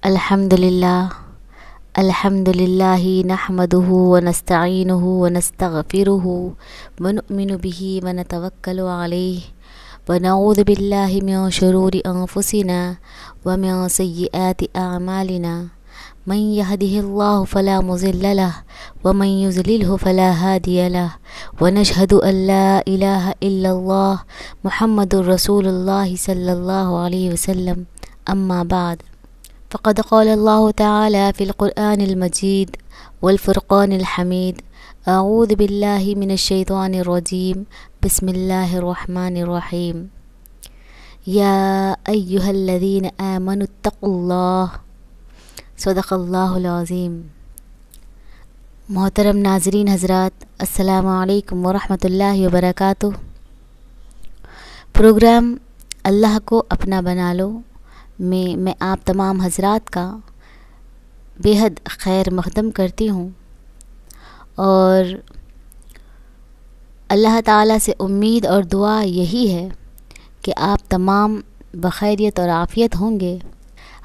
الحمد للہ نحمدہ ونستعینہ ونستغفرہ ونؤمن بہ ونتوکل علیہ ونعوذ باللہ من شرور انفسنا ومن سیئات اعمالنا من یہدہ اللہ فلا مضل لہ ومن یضللہ فلا ہادی لہ ونشہد ان لا الہ الا اللہ محمد رسول اللہ صلی اللہ علیہ وسلم اما بعد فقد قال الله تعالى في القرآن المجيد والفرقان الحميد أعوذ بالله من الشيطان الرجيم بسم الله الرحمن الرحيم يا أيها الذين آمنوا اتقوا الله صدق الله العظيم۔ محترم ناظرین حضرات، السلام علیکم ورحمۃ اللہ وبرکاتہ۔ پروگرام اللہ کو اپنا بنا لو میں آپ تمام حضرات کا بے حد خیر مقدم کرتی ہوں، اور اللہ تعالیٰ سے امید اور دعا یہی ہے کہ آپ تمام بخیریت اور عافیت ہوں گے۔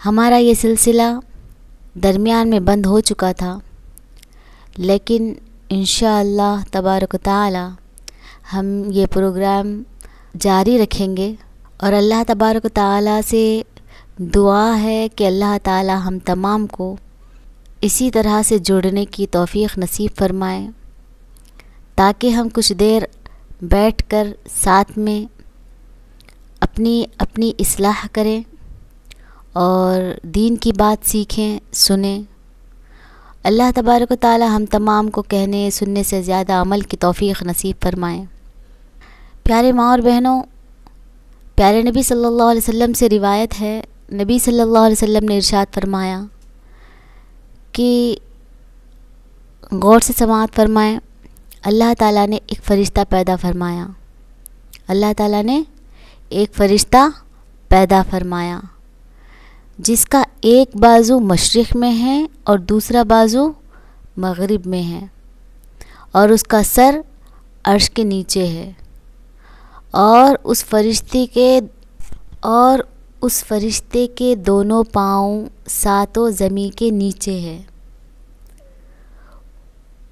ہمارا یہ سلسلہ درمیان میں بند ہو چکا تھا، لیکن انشاءاللہ تبارک و تعالی ہم یہ پروگرام جاری رکھیں گے، اور اللہ تبارک و تعالی سے دعا ہے کہ اللہ تعالی ہم تمام کو اسی طرح سے جڑنے کی توفیق نصیب فرمائے، تاکہ ہم کچھ دیر بیٹھ کر ساتھ میں اپنی اصلاح کریں اور دین کی بات سیکھیں، سنیں۔ اللہ تبارک و تعالی ہم تمام کو کہنے سننے سے زیادہ عمل کی توفیق نصیب فرمائے۔ پیارے ماں اور بہنوں، پیارے نبی صلی اللہ علیہ وسلم سے روایت ہے، نبی صلی اللہ علیہ وسلم نے ارشاد فرمایا کہ غور سے سماعت فرمائیں، اللہ تعالیٰ نے ایک فرشتہ پیدا فرمایا، اللہ تعالیٰ نے ایک فرشتہ پیدا فرمایا جس کا ایک بازو مشرق میں ہے اور دوسرا بازو مغرب میں ہے، اور اس کا سر عرش کے نیچے ہے، اور اس فرشتے کے دونوں پاؤں ساتوں زمین کے نیچے ہے۔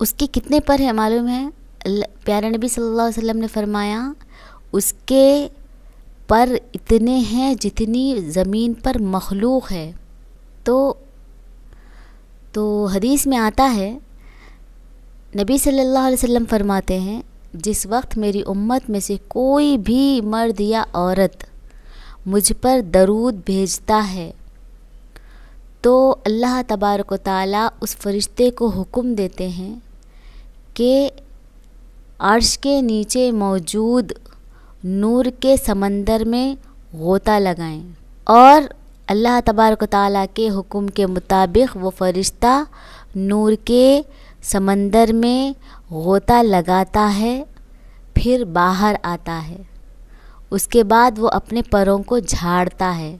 اس کے کتنے پر ہے معلوم ہے؟ پیارے نبی صلی اللہ علیہ وسلم نے فرمایا اس کے پر اتنے ہیں جتنی زمین پر مخلوق ہے۔ تو حدیث میں آتا ہے، نبی صلی اللہ علیہ وسلم فرماتے ہیں، جس وقت میری امت میں سے کوئی بھی مرد یا عورت مجھ پر درود بھیجتا ہے تو اللہ تبارک و تعالیٰ اس فرشتے کو حکم دیتے ہیں کہ عرش کے نیچے موجود نور کے سمندر میں غوطہ لگائیں، اور اللہ تبارک و تعالیٰ کے حکم کے مطابق وہ فرشتہ نور کے سمندر میں غوطہ لگاتا ہے، پھر باہر آتا ہے۔ اس کے بعد وہ اپنے پروں کو جھاڑتا ہے،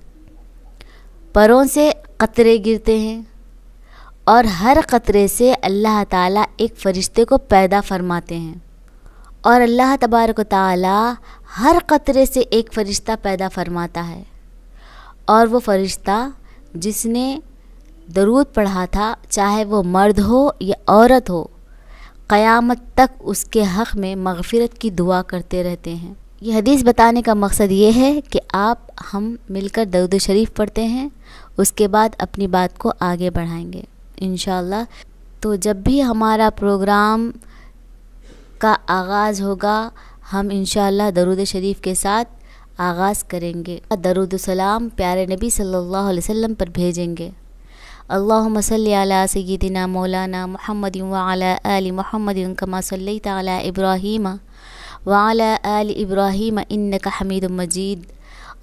پروں سے قطرے گرتے ہیں، اور ہر قطرے سے اللہ تعالیٰ ایک فرشتے کو پیدا فرماتے ہیں، اور اللہ تبارک و تعالیٰ ہر قطرے سے ایک فرشتہ پیدا فرماتا ہے، اور وہ فرشتہ جس نے درود پڑھا تھا، چاہے وہ مرد ہو یا عورت ہو، قیامت تک اس کے حق میں مغفرت کی دعا کرتے رہتے ہیں۔ یہ حدیث بتانے کا مقصد یہ ہے کہ ہم مل کر درود شریف پڑھتے ہیں، اس کے بعد اپنی بات کو آگے بڑھائیں گے انشاءاللہ۔ تو جب بھی ہمارا پروگرام کا آغاز ہوگا، ہم انشاءاللہ درود شریف کے ساتھ آغاز کریں گے، درود و سلام پیارے نبی صلی اللہ علیہ وسلم پر بھیجیں گے۔ اللہم صلی علی سیدنا مولانا محمد وعلی آل محمد کما صلیت علی ابراہیم وعلی آل ابراہیم انک حمید مجید۔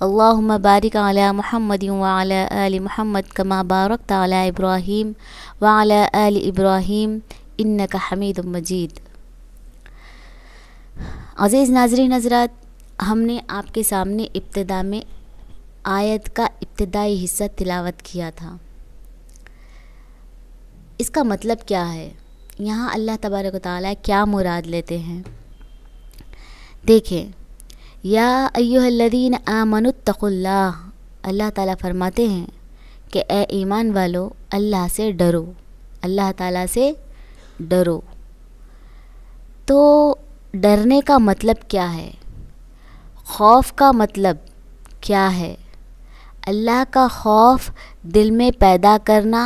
اللہم بارک علی محمد وعلی آل محمد کما بارکت علی ابراہیم وعلی آل ابراہیم انک حمید مجید۔ عزیز ناظرین حضرات، ہم نے آپ کے سامنے ابتدا میں آیت کا ابتدائی حصہ تلاوت کیا تھا۔ اس کا مطلب کیا ہے؟ یہاں اللہ تبارک و تعالیٰ کیا مراد لیتے ہیں؟ دیکھیں، یا ایھا الذین آمنوا اتقوا اللہ، اللہ تعالیٰ فرماتے ہیں کہ اے ایمان والو اللہ سے ڈرو، اللہ تعالیٰ سے ڈرو۔ تو ڈرنے کا مطلب کیا ہے؟ خوف کا مطلب کیا ہے؟ اللہ کا خوف دل میں پیدا کرنا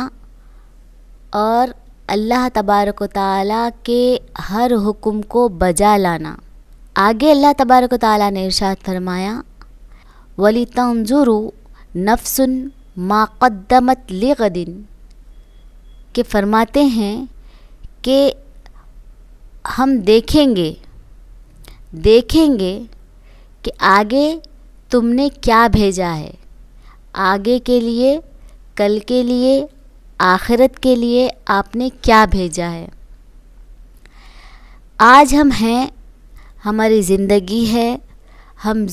اور اللہ تبارک و تعالیٰ کے ہر حکم کو بجا لانا۔ آگے اللہ تبارک و تعالیٰ نے ارشاد فرمایا وَلِتَنْظُرُ نَفْسٌ مَا قَدَّمَتْ لِغَدٍ، کہ فرماتے ہیں کہ ہم دیکھیں گے کہ آگے تم نے کیا بھیجا ہے، آگے کے لیے، کل کے لیے، آخرت کے لیے آپ نے کیا بھیجا ہے۔ آج ہم ہیں، ہماری زندگی ہے، ہم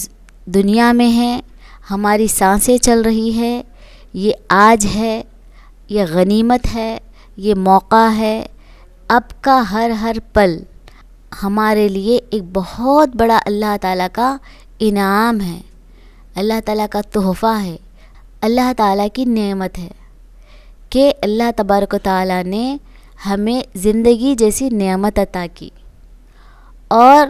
دنیا میں ہیں، ہماری سانسیں چل رہی ہے، یہ آج ہے، یہ غنیمت ہے، یہ موقع ہے۔ اب کا ہر پل ہمارے لیے ایک بہت بڑا اللہ تعالیٰ کا انعام ہے، اللہ تعالیٰ کا تحفہ ہے، اللہ تعالیٰ کی نعمت ہے کہ اللہ تبارک و تعالیٰ نے ہمیں زندگی جیسی نعمت عطا کی۔ اور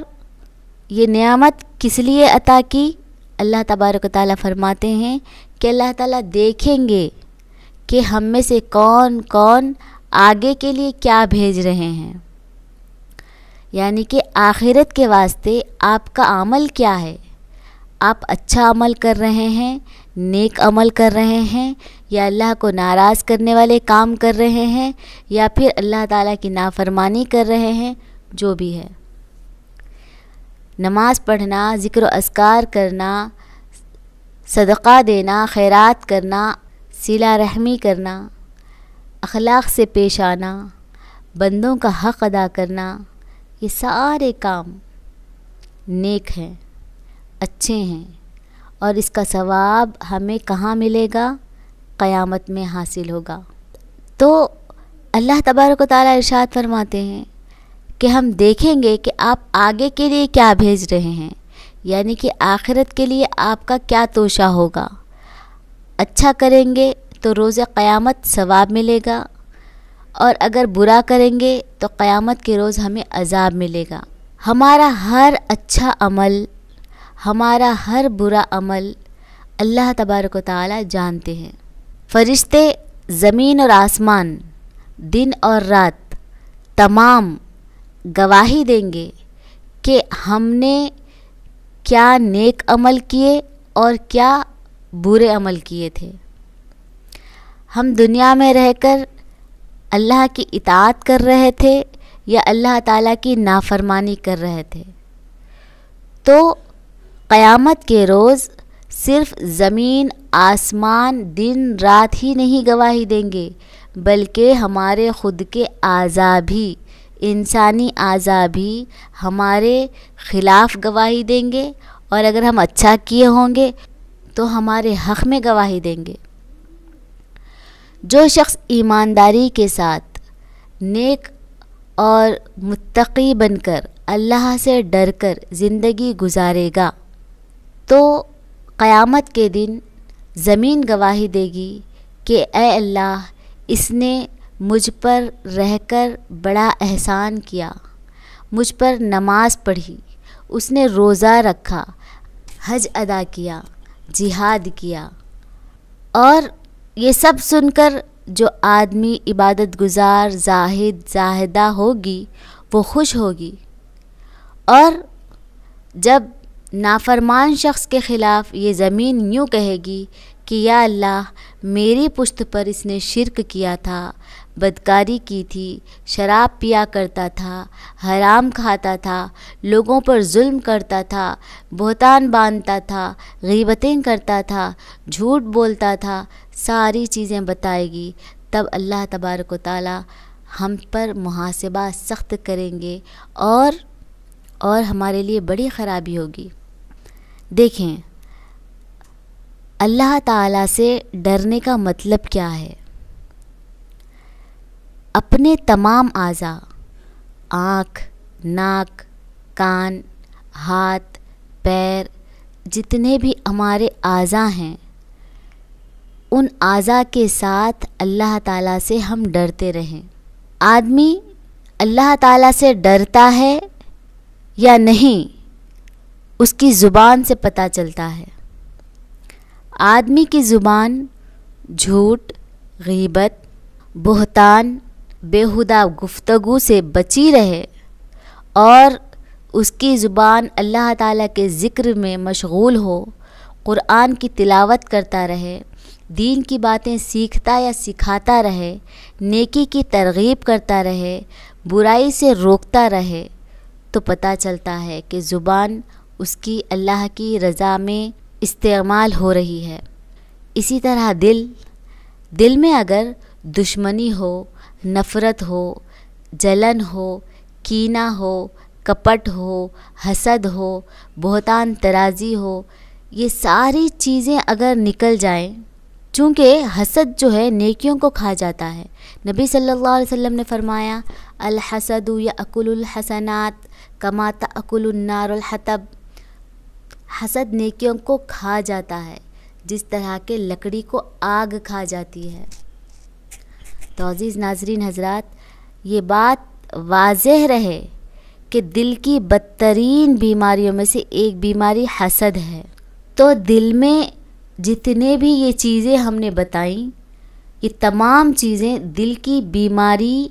یہ نعمت کس لیے عطا کی؟ اللہ تبارک و تعالیٰ فرماتے ہیں کہ اللہ تعالیٰ دیکھیں گے کہ ہم میں سے کون کون آگے کے لیے کیا بھیج رہے ہیں، یعنی کہ آخرت کے واسطے آپ کا عمل کیا ہے، آپ اچھا عمل کر رہے ہیں، نیک عمل کر رہے ہیں، یا اللہ کو ناراض کرنے والے کام کر رہے ہیں، یا پھر اللہ تعالیٰ کی نافرمانی کر رہے ہیں، جو بھی ہے۔ نماز پڑھنا، ذکر و اذکار کرنا، صدقہ دینا، خیرات کرنا، صلہ رحمی کرنا، اخلاق سے پیش آنا، بندوں کا حق ادا کرنا، یہ سارے کام نیک ہیں، اچھے ہیں، اور اس کا ثواب ہمیں کہاں ملے گا؟ قیامت میں حاصل ہوگا۔ تو اللہ تبارک و تعالیٰ ارشاد فرماتے ہیں کہ ہم دیکھیں گے کہ آپ آگے کے لیے کیا بھیج رہے ہیں، یعنی کہ آخرت کے لیے آپ کا کیا توشہ ہوگا۔ اچھا کریں گے تو روز قیامت ثواب ملے گا، اور اگر برا کریں گے تو قیامت کے روز ہمیں عذاب ملے گا۔ ہمارا ہر اچھا عمل، ہمارا ہر برا عمل اللہ تبارک و تعالیٰ جانتے ہیں۔ فرشتے زمین اور آسمان، دن اور رات تمام گواہی دیں گے کہ ہم نے کیا نیک عمل کیے اور کیا برے عمل کیے تھے۔ ہم دنیا میں رہ کر اللہ کی اطاعت کر رہے تھے یا اللہ تعالیٰ کی نافرمانی کر رہے تھے۔ تو قیامت کے روز صرف زمین، آسمان، دن، رات ہی نہیں گواہی دیں گے، بلکہ ہمارے خود کے اعضاء بھی، انسانی اعضاء بھی ہمارے خلاف گواہی دیں گے، اور اگر ہم اچھا کیے ہوں گے تو ہمارے حق میں گواہی دیں گے۔ جو شخص ایمانداری کے ساتھ نیک اور متقی بن کر اللہ سے ڈر کر زندگی گزارے گا تو قیامت کے دن زمین گواہی دے گی کہ اے اللہ، اس نے مجھ پر رہ کر بڑا احسان کیا، مجھ پر نماز پڑھی، اس نے روزہ رکھا، حج ادا کیا، جہاد کیا۔ اور یہ سب سن کر جو آدمی عبادت گزار، زاہد، زاہدہ ہوگی، وہ خوش ہوگی۔ اور جب نافرمان شخص کے خلاف یہ زمین یوں کہے گی کہ یا اللہ، میری پشت پر اس نے شرک کیا تھا، بدکاری کی تھی، شراب پیا کرتا تھا، حرام کھاتا تھا، لوگوں پر ظلم کرتا تھا، بہتان باندھتا تھا، غیبتیں کرتا تھا، جھوٹ بولتا تھا، ساری چیزیں بتائے گی، تب اللہ تبارک و تعالیٰ ہم پر محاسبہ سخت کریں گے اور ہمارے لیے بڑی خرابی ہوگی۔ دیکھیں، اللہ تعالیٰ سے ڈرنے کا مطلب کیا ہے؟ اپنے تمام اعضاء، آنکھ، ناک، کان، ہاتھ، پیر، جتنے بھی ہمارے اعضاء ہیں، ان اعضاء کے ساتھ اللہ تعالیٰ سے ہم ڈرتے رہیں۔ آدمی اللہ تعالیٰ سے ڈرتا ہے یا نہیں، اس کی زبان سے پتہ چلتا ہے۔ آدمی کی زبان جھوٹ، غیبت، بہتان، بیہودہ گفتگو سے بچی رہے اور اس کی زبان اللہ تعالیٰ کے ذکر میں مشغول ہو، قرآن کی تلاوت کرتا رہے، دین کی باتیں سیکھتا یا سکھاتا رہے، نیکی کی ترغیب کرتا رہے، برائی سے روکتا رہے، تو پتہ چلتا ہے کہ زبان اس کی اللہ کی رضا میں استعمال ہو رہی ہے۔ اسی طرح دل میں اگر دشمنی ہو، نفرت ہو، جلن ہو، کینہ ہو، کپٹ ہو، حسد ہو، بہتان طرازی ہو، یہ ساری چیزیں اگر نکل جائیں، چونکہ حسد جو ہے نیکیوں کو کھا جاتا ہے۔ نبی صلی اللہ علیہ وسلم نے فرمایا الحسد یأکل الحسنات کما تأکل النار الحطب، حسد نیکیوں کو کھا جاتا ہے جس طرح کہ لکڑی کو آگ کھا جاتی ہے۔ تو عزیز ناظرین حضرات، یہ بات واضح رہے کہ دل کی بدترین بیماریوں میں سے ایک بیماری حسد ہے۔ تو دل میں جتنے بھی یہ چیزیں ہم نے بتائیں، یہ تمام چیزیں دل کی بیماری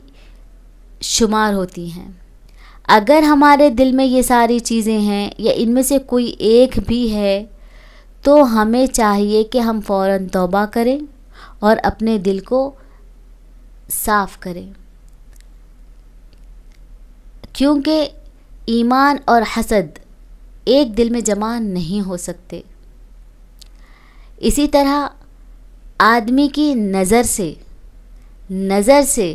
شمار ہوتی ہیں۔ اگر ہمارے دل میں یہ ساری چیزیں ہیں یا ان میں سے کوئی ایک بھی ہے تو ہمیں چاہیے کہ ہم فوراً توبہ کریں اور اپنے دل کو صاف کریں، کیونکہ ایمان اور حسد ایک دل میں جمع نہیں ہو سکتے۔ اسی طرح آدمی کی نظر سے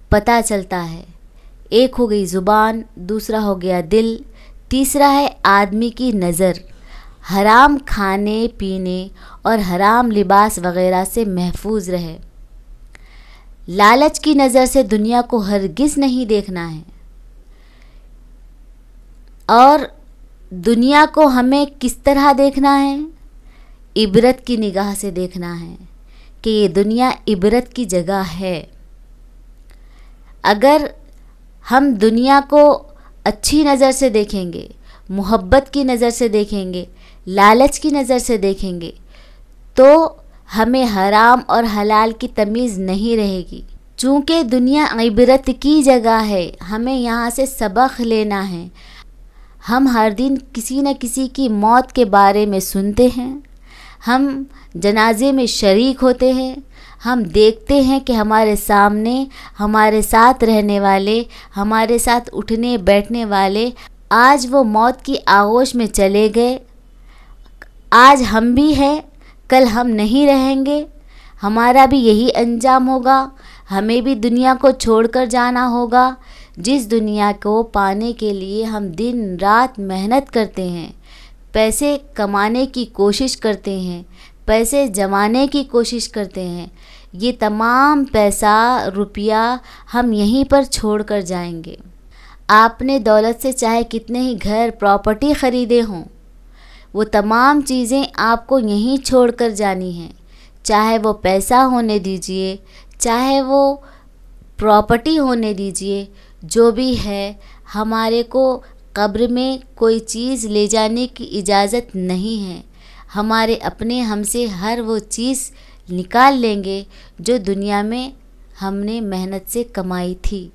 پتہ چلتا ہے، ایک ہو گئی زبان، دوسرا ہو گیا دل، تیسرا ہے آدمی کی نظر۔ حرام کھانے پینے اور حرام لباس وغیرہ سے محفوظ رہے۔ لالچ کی نظر سے دنیا کو ہرگز نہیں دیکھنا ہے، اور دنیا کو ہمیں کس طرح دیکھنا ہے؟ عبرت کی نگاہ سے دیکھنا ہے کہ یہ دنیا عبرت کی جگہ ہے۔ اگر ہم دنیا کو اچھی نظر سے دیکھیں گے، محبت کی نظر سے دیکھیں گے، لالچ کی نظر سے دیکھیں گے، تو ہمیں حرام اور حلال کی تمیز نہیں رہے گی۔ چونکہ دنیا عبرت کی جگہ ہے، ہمیں یہاں سے سبق لینا ہے۔ ہم ہر دن کسی نہ کسی کی موت کے بارے میں سنتے ہیں، ہم جنازے میں شریک ہوتے ہیں، ہم دیکھتے ہیں کہ ہمارے سامنے ہمارے ساتھ رہنے والے، ہمارے ساتھ اٹھنے بیٹھنے والے آج وہ موت کی آغوش میں چلے گئے۔ آج ہم بھی ہیں، کل ہم نہیں رہیں گے، ہمارا بھی یہی انجام ہوگا، ہمیں بھی دنیا کو چھوڑ کر جانا ہوگا۔ جس دنیا کو پانے کے لیے ہم دن رات محنت کرتے ہیں، پیسے کمانے کی کوشش کرتے ہیں، پیسے جمانے کی کوشش کرتے ہیں، یہ تمام پیسہ روپیہ ہم یہیں پر چھوڑ کر جائیں گے۔ آپ نے دولت سے چاہے کتنے ہی گھر پراپرٹی خریدے ہوں، وہ تمام چیزیں آپ کو یہیں چھوڑ کر جانی ہیں، چاہے وہ پیسہ ہونے دیجئے، چاہے وہ پراپرٹی ہونے دیجئے، جو بھی ہے، ہمارے کو قبر میں کوئی چیز لے جانے کی اجازت نہیں ہے۔ ہمارے اپنے ہم سے ہر وہ چیز نکال لیں گے جو دنیا میں ہم نے محنت سے کمائی تھی۔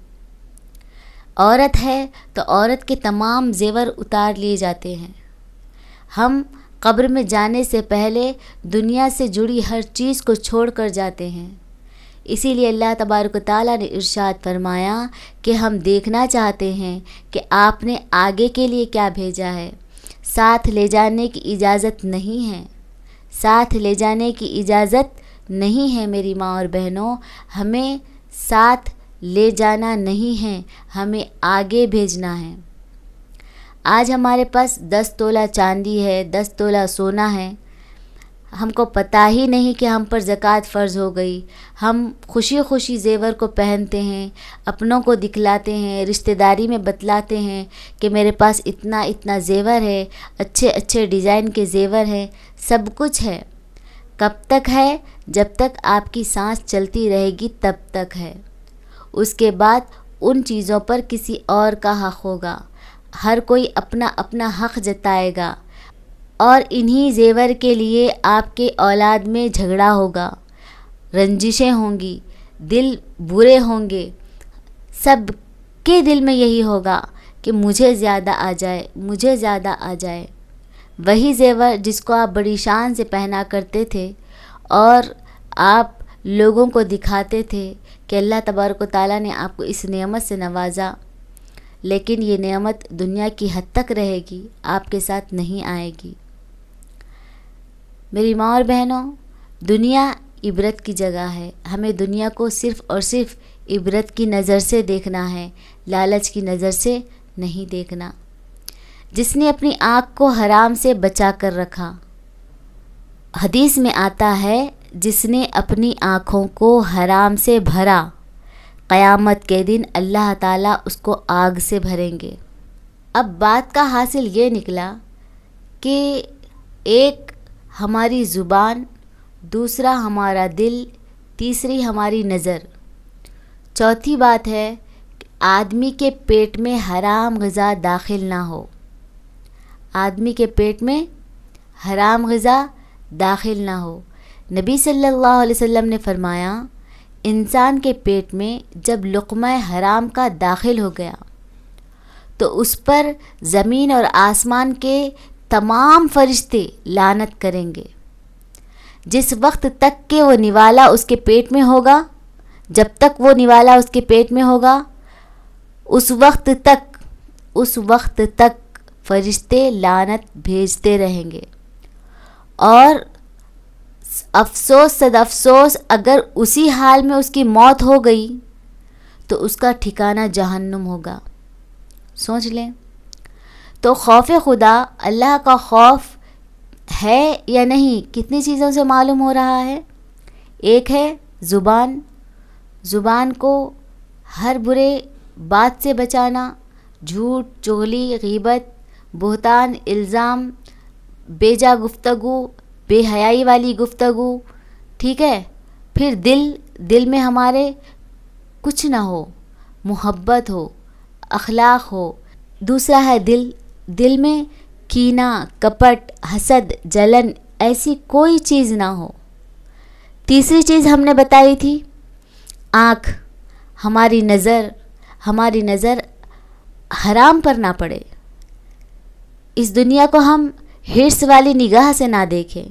عورت ہے تو عورت کے تمام زیور اتار لیے جاتے ہیں۔ ہم قبر میں جانے سے پہلے دنیا سے جڑی ہر چیز کو چھوڑ کر جاتے ہیں۔ اسی لیے اللہ تبارک و تعالیٰ نے ارشاد فرمایا کہ ہم دیکھنا چاہتے ہیں کہ آپ نے آگے کے لیے کیا بھیجا ہے۔ ساتھ لے جانے کی اجازت نہیں ہے، ساتھ لے جانے کی اجازت نہیں ہے میری ماں اور بہنوں، ہمیں ساتھ لے جانا نہیں ہے، ہمیں آگے بھیجنا ہے۔ آج ہمارے پاس 10 تولہ چاندی ہے، 10 تولہ سونا ہے، ہم کو پتہ ہی نہیں کہ ہم پر زکوٰۃ فرض ہو گئی۔ ہم خوشی خوشی زیور کو پہنتے ہیں، اپنوں کو دکھلاتے ہیں، رشتہ داری میں بتلاتے ہیں کہ میرے پاس اتنا اتنا زیور ہے، اچھے اچھے ڈیزائن کے زیور ہیں، سب کچھ ہے۔ کب تک ہے؟ جب تک آپ کی سانس چلتی رہے گی تب تک ہے، اس کے بعد ان چیزوں پر کسی اور کا حق ہوگا، ہر کوئی اپنا اپنا حق جتائے گا، اور انہی زیور کے لیے آپ کے اولاد میں جھگڑا ہوگا، رنجشیں ہوں گی، دل برے ہوں گے، سب کے دل میں یہی ہوگا کہ مجھے زیادہ آ جائے، مجھے زیادہ آ جائے۔ وہی زیور جس کو آپ بڑی شان سے پہنا کرتے تھے اور آپ لوگوں کو دکھاتے تھے کہ اللہ تبارک و تعالیٰ نے آپ کو اس نعمت سے نوازا، لیکن یہ نعمت دنیا کی حد تک رہے گی، آپ کے ساتھ نہیں آئے گی۔ میری ماں اور بہنوں، دنیا عبرت کی جگہ ہے، ہمیں دنیا کو صرف اور صرف عبرت کی نظر سے دیکھنا ہے، لالچ کی نظر سے نہیں دیکھنا۔ جس نے اپنی آنکھ کو حرام سے بچا کر رکھا، حدیث میں آتا ہے جس نے اپنی آنکھوں کو حرام سے بھرا، قیامت کے دن اللہ تعالیٰ اس کو آگ سے بھریں گے۔ اب بات کا حاصل یہ نکلا کہ ایک ہماری زبان، دوسرا ہمارا دل، تیسری ہماری نظر، چوتھی بات ہے کہ آدمی کے پیٹ میں حرام غذا داخل نہ ہو، آدمی کے پیٹ میں حرام غذا داخل نہ ہو۔ نبی صلی اللہ علیہ وسلم نے فرمایا، انسان کے پیٹ میں جب لقمہ حرام کا داخل ہو گیا تو اس پر زمین اور آسمان کے تمام فرشتے لعنت کریں گے، جس وقت تک کہ وہ نوالا اس کے پیٹ میں ہوگا، جب تک وہ نوالا اس کے پیٹ میں ہوگا، اس وقت تک فرشتے لعنت بھیجتے رہیں گے۔ اور افسوس صد افسوس، اگر اسی حال میں اس کی موت ہو گئی تو اس کا ٹھکانہ جہنم ہوگا۔ سوچ لیں، تو خوف خدا، اللہ کا خوف ہے یا نہیں، کتنی چیزوں سے معلوم ہو رہا ہے۔ ایک ہے زبان، زبان کو ہر برے بات سے بچانا، جھوٹ، چغلی، غیبت، بہتان، الزام، بیجا گفتگو، بے حیائی والی گفتگو، ٹھیک ہے۔ پھر دل میں ہمارے کچھ نہ ہو، محبت ہو، اخلاق ہو۔ دوسرا ہے دل میں کینہ، کپٹ، حسد، جلن، ایسی کوئی چیز نہ ہو۔ تیسری چیز ہم نے بتائی تھی آنکھ، ہماری نظر حرام پر نہ پڑے، اس دنیا کو ہم حرص والی نگاہ سے نہ دیکھیں،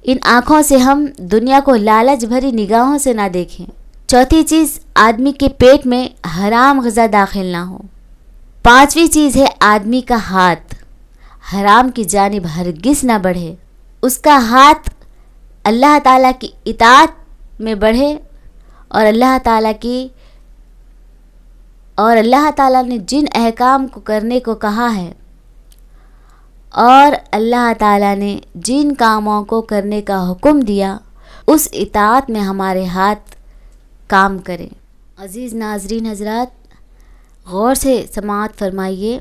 ان آنکھوں سے ہم دنیا کو لالچ بھری نگاہوں سے نہ دیکھیں۔ چوتھی چیز، آدمی کے پیٹ میں حرام غذا داخل نہ ہو۔ پانچویں چیز ہے آدمی کا ہاتھ حرام کی جانب ہرگز نہ بڑھے، اس کا ہاتھ اللہ تعالیٰ کی اطاعت میں بڑھے، اور اللہ تعالیٰ نے جن احکام کو کرنے کو کہا ہے اور اللہ تعالیٰ نے جن کاموں کو کرنے کا حکم دیا، اس اطاعت میں ہمارے ہاتھ کام کریں۔ عزیز ناظرین حضرات، غور سے سماعت فرمائیے۔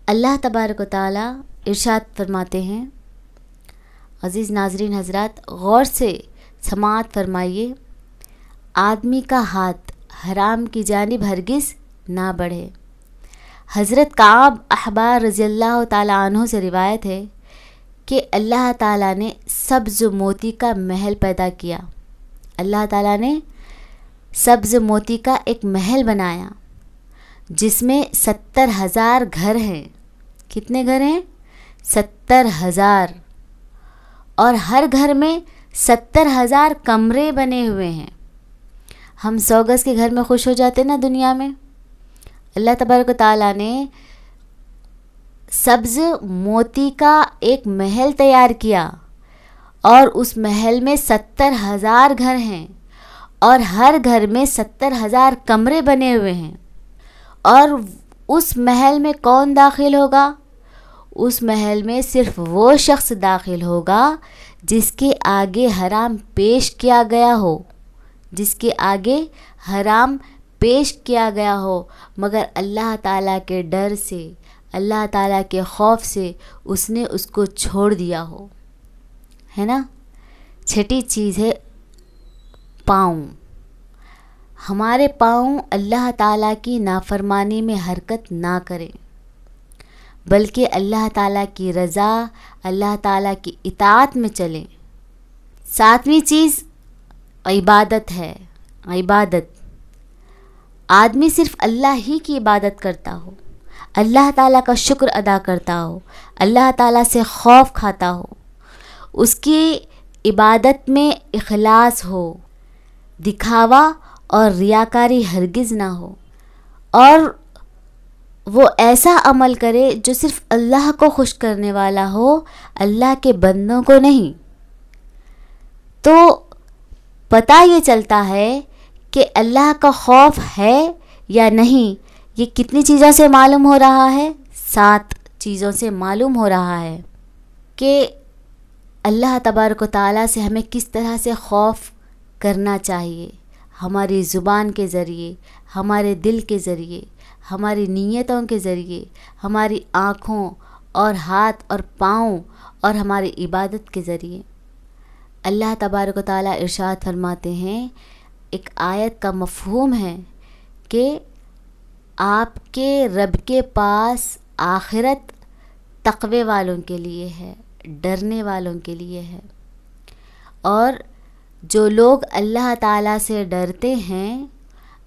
اللہ تبارک و تعالیٰ ارشاد فرماتے ہیں، عزیز ناظرین حضرات غور سے سماعت فرمائیے، آدمی کا ہاتھ حرام کی جانب ہرگز نہ بڑھے۔ حضرت کعب احبار رضی اللہ تعالیٰ عنہ سے روایت ہے کہ اللہ تعالیٰ نے سبز موتی کا محل پیدا کیا، اللہ تعالیٰ نے سبز موتی کا ایک محل بنایا جس میں 70,000 گھر ہیں۔ کتنے گھر ہیں؟ 70,000، اور ہر گھر میں 70,000 کمرے بنے ہوئے ہیں۔ ہم 100 گز کے گھر میں خوش ہو جاتے نا دنیا میں، اللہ تبارک و تعالیٰ نے سبز موتی کا ایک محل تیار کیا، اور اس محل میں 70,000 گھر ہیں، اور ہر گھر میں 70,000 کمرے بنے ہوئے ہیں۔ اور اس محل میں کون داخل ہوگا؟ اس محل میں صرف وہ شخص داخل ہوگا جس کے آگے حرام پیش کیا گیا ہو، جس کے آگے حرام پیش کیا گیا ہو، مگر اللہ تعالیٰ کے ڈر سے، اللہ تعالیٰ کے خوف سے اس نے اس کو چھوڑ دیا ہو، ہے نا۔ چھٹی چیز ہے پاؤں. ہمارے پاؤں اللہ تعالیٰ کی نافرمانی میں حرکت نہ کریں، بلکہ اللہ تعالیٰ کی رضا، اللہ تعالیٰ کی اطاعت میں چلیں. 7ویں چیز عبادت ہے. عبادت، آدمی صرف اللہ ہی کی عبادت کرتا ہو، اللہ تعالیٰ کا شکر ادا کرتا ہو، اللہ تعالیٰ سے خوف کھاتا ہو، اس کی عبادت میں اخلاص ہو، دکھاوا اور ریاکاری ہرگز نہ ہو، اور وہ ایسا عمل کرے جو صرف اللہ کو خوش کرنے والا ہو، اللہ کے بندوں کو نہیں. تو پتہ یہ چلتا ہے کہ اللہ کا خوف ہے یا نہیں. یہ کتنی چیزوں سے معلوم ہو رہا ہے؟ 7 چیزوں سے معلوم ہو رہا ہے کہ اللہ تبارک و تعالیٰ سے ہمیں کس طرح سے خوف کرنا چاہیے. ہماری زبان کے ذریعے، ہمارے دل کے ذریعے، ہماری نیتوں کے ذریعے، ہماری آنکھوں اور ہاتھ اور پاؤں اور ہماری عبادت کے ذریعے. اللہ تبارک و تعالیٰ ارشاد فرماتے ہیں، ایک آیت کا مفہوم ہے کہ آپ کے رب کے پاس آخرت تقوی والوں کے لیے ہے، ڈرنے والوں کے لیے ہے. اور جو لوگ اللہ تعالیٰ سے ڈرتے ہیں،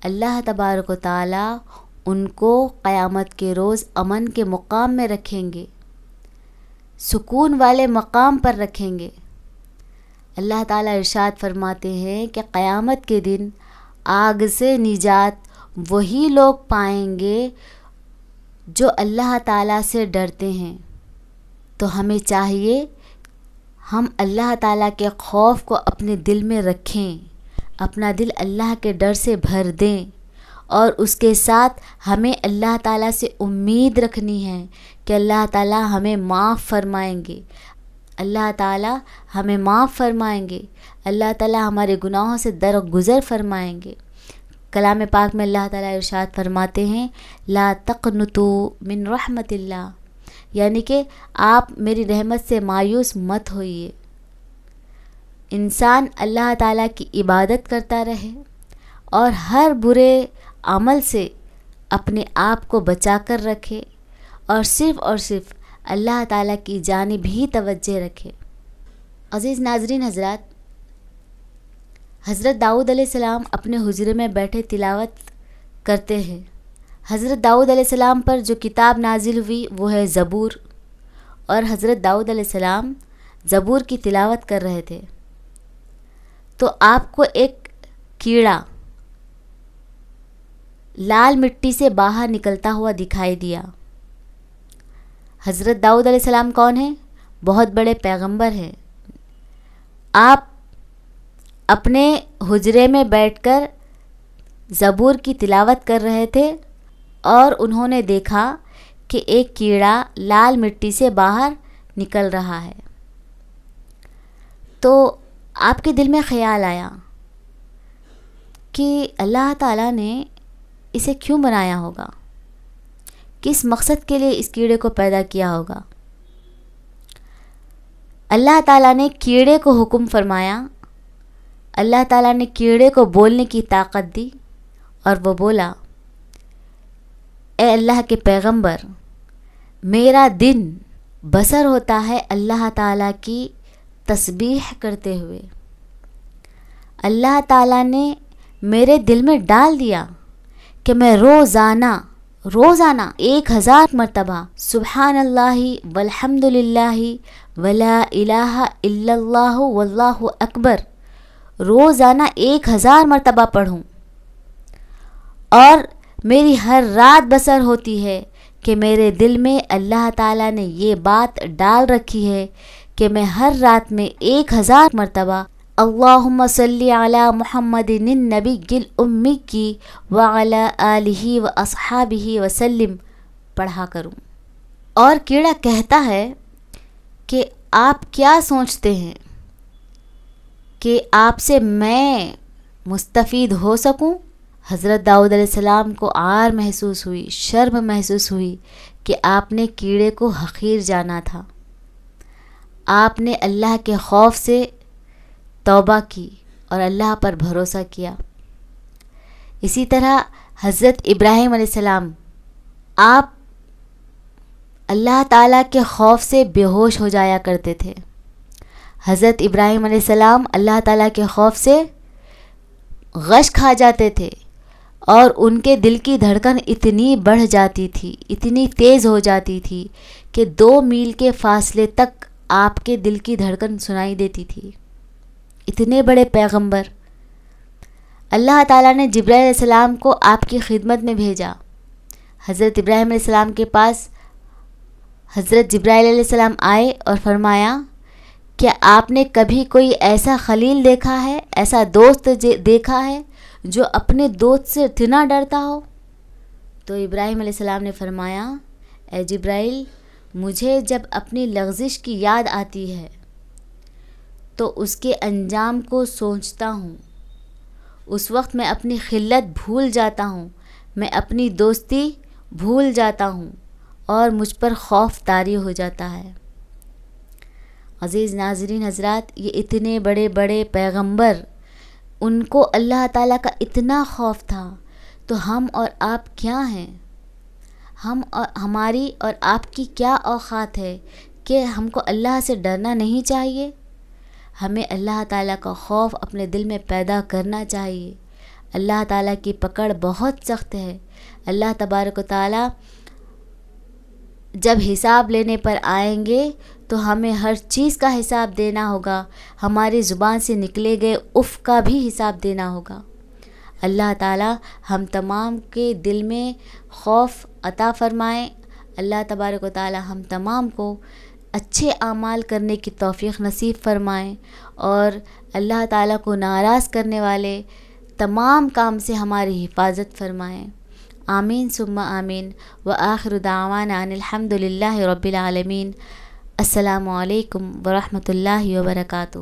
اللہ تبارک و تعالیٰ ان کو قیامت کے روز امن کے مقام میں رکھیں گے، سکون والے مقام پر رکھیں گے. اللہ تعالیٰ ارشاد فرماتے ہیں کہ قیامت کے دن آگ سے نجات وہی لوگ پائیں گے جو اللہ تعالیٰ سے ڈرتے ہیں. تو ہمیں چاہیے ہم اللہ تعالیٰ کے خوف کو اپنے دل میں رکھیں، اپنا دل اللہ کے ڈر سے بھر دیں، اور اس کے ساتھ ہمیں اللہ تعالیٰ سے امید رکھنی ہے کہ اللہ تعالیٰ ہمیں معاف فرمائیں گے، اللہ تعالیٰ ہمیں معاف فرمائیں گے، اللہ تعالیٰ ہمارے گناہوں سے درگزر فرمائیں گے. کلام پاک میں اللہ تعالیٰ ارشاد فرماتے ہیں، لا تقنطوا من رحمت اللہ، یعنی کہ آپ میری رحمت سے مایوس مت ہوئیے. انسان اللہ تعالیٰ کی عبادت کرتا رہے اور ہر برے عمل سے اپنے آپ کو بچا کر رکھے، اور صرف اللہ تعالیٰ کی جانب ہی توجہ رکھے. عزیز ناظرین حضرات، حضرت داؤد علیہ السلام اپنے حجرے میں بیٹھے تلاوت کرتے ہیں. حضرت داؤد علیہ السلام پر جو کتاب نازل ہوئی وہ ہے زبور، اور حضرت داؤد علیہ السلام زبور کی تلاوت کر رہے تھے. تو آپ کو ایک کیڑا لال مٹی سے باہر نکلتا ہوا دکھائی دیا. حضرت داؤد علیہ السلام کون ہیں؟ بہت بڑے پیغمبر ہیں. آپ اپنے حجرے میں بیٹھ کر زبور کی تلاوت کر رہے تھے، اور انہوں نے دیکھا کہ ایک کیڑا لال مٹی سے باہر نکل رہا ہے. تو آپ کے دل میں خیال آیا کہ اللہ تعالیٰ نے اسے کیوں بنایا ہوگا، کس مقصد کے لیے اس کیڑے کو پیدا کیا ہوگا. اللہ تعالیٰ نے کیڑے کو حکم فرمایا، اللہ تعالیٰ نے کیڑے کو بولنے کی طاقت دی، اور وہ بولا، اے اللہ کے پیغمبر، میرا دن بسر ہوتا ہے اللہ تعالیٰ کی تسبیح کرتے ہوئے. اللہ تعالیٰ نے میرے دل میں ڈال دیا کہ میں روزانہ 1000 مرتبہ سبحان اللہ والحمد للہ ولا الہ الا اللہ واللہ اکبر روزانہ 1000 مرتبہ پڑھوں. اور میری ہر رات بسر ہوتی ہے کہ میرے دل میں اللہ تعالیٰ نے یہ بات ڈال رکھی ہے کہ میں ہر رات میں 1000 مرتبہ اللہم صلی علی محمد النبی الامی کی وعلی آلہ واصحابہ وسلم پڑھا کروں. اور کیڑا کہتا ہے کہ آپ کیا سوچتے ہیں کہ آپ سے میں مستفید ہو سکوں؟ حضرت داؤد علیہ السلام کو عار محسوس ہوئی، شرم محسوس ہوئی کہ آپ نے کیڑے کو حقیر جانا تھا. آپ نے اللہ کے خوف سے توبہ کی اور اللہ پر بھروسہ کیا۔ اسی طرح حضرت ابراہیم علیہ السلام، آپ اللہ تعالیٰ کے خوف سے بے ہوش ہو جایا کرتے تھے۔ حضرت ابراہیم علیہ السلام اللہ تعالیٰ کے خوف سے غش کھا جاتے تھے، اور ان کے دل کی دھڑکن اتنی بڑھ جاتی تھی، اتنی تیز ہو جاتی تھی کہ 2 میل کے فاصلے تک آپ کے دل کی دھڑکن سنائی دیتی تھی۔ اتنے بڑے پیغمبر، اللہ تعالیٰ نے جبرائیل علیہ السلام کو آپ کی خدمت میں بھیجا۔ حضرت ابراہیم علیہ السلام کے پاس حضرت جبرائیل علیہ السلام آئے اور فرمایا، کیا آپ نے کبھی کوئی ایسا خلیل دیکھا ہے، ایسا دوست دیکھا ہے جو اپنے دوست سے اتنا ڈرتا ہو؟ تو ابراہیم علیہ السلام نے فرمایا، اے جبرائیل، مجھے جب اپنی لغزش کی یاد آتی ہے تو اس کے انجام کو سوچتا ہوں، اس وقت میں اپنی خلت بھول جاتا ہوں، میں اپنی دوستی بھول جاتا ہوں اور مجھ پر خوف طاری ہو جاتا ہے۔ عزیز ناظرین حضرات، یہ اتنے بڑے بڑے پیغمبر، ان کو اللہ تعالیٰ کا اتنا خوف تھا، تو ہم اور آپ کیا ہیں؟ ہماری اور آپ کی کیا اوقات ہے کہ ہم کو اللہ سے ڈرنا نہیں چاہیے؟ ہمیں اللہ تعالیٰ کا خوف اپنے دل میں پیدا کرنا چاہیے۔ اللہ تعالیٰ کی پکڑ بہت سخت ہے۔ اللہ تبارک و تعالیٰ جب حساب لینے پر آئیں گے تو ہمیں ہر چیز کا حساب دینا ہوگا، ہماری زبان سے نکلے گئے اف کا بھی حساب دینا ہوگا۔ اللہ تعالیٰ ہم تمام کے دل میں خوف عطا فرمائیں۔ اللہ تبارک و تعالیٰ ہم تمام کو اچھے اعمال کرنے کی توفیق نصیب فرمائیں، اور اللہ تعالیٰ کو ناراض کرنے والے تمام کام سے ہماری حفاظت فرمائیں۔ آمین ثم آمین، وآخر دعوانا ان الحمد للہ رب العالمین۔ السلام علیکم ورحمۃ اللہ وبرکاتہ۔